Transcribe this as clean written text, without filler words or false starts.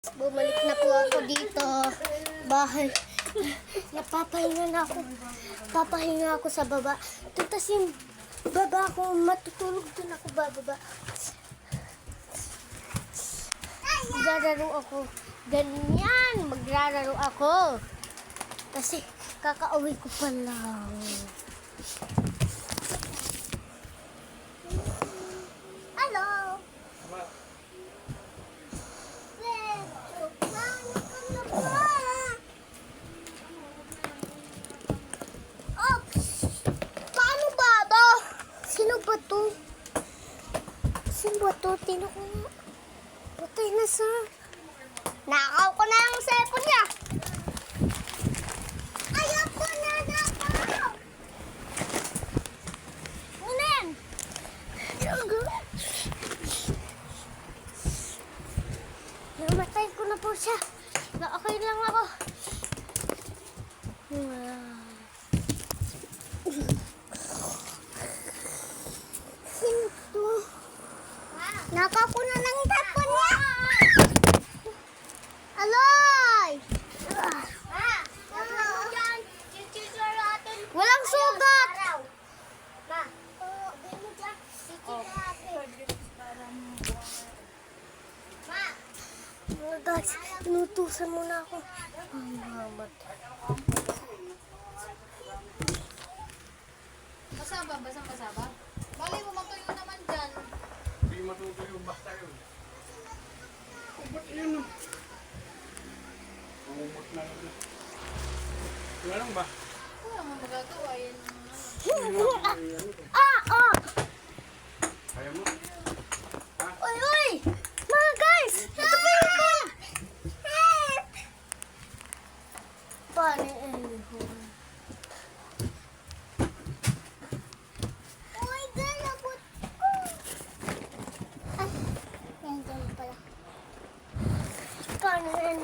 Bumalik na po ako dito. Bahay. Napapahinga na ako. Papahinga ako sa baba. Tapos yung baba ko, matutulog din ako bababa. Maglalaro ako. Ganyan, maglalaro ako. Kasi kakauwi ko pa lang. Hello! Paano ba to? Sino ba to? Sino ba to? Tino ko nga. Patay na sa... Nakaw ko na ang cellphone niya. Ayoko na nakaw. Unen. Namatay ko na po siya. Okay lang ako. Sino to? Nakaw ko na ng cellphone niya. Aloy! Walang sugat! Guys, inutusan mo na ako. Mamat. Kasaba, basang kasaba? Bali mo matuyo naman dyan. Hindi matutuyo, basta yun. Ba't yun? Umumot na yun. Wala lang ba? Wala mo magagawa yan. Ah! Kaya mo? Uy! Uy! Mga guys! Ito pa yung phone! Paano yung phone? Uy, galabot ko! Ay, yan dyan pala. Paano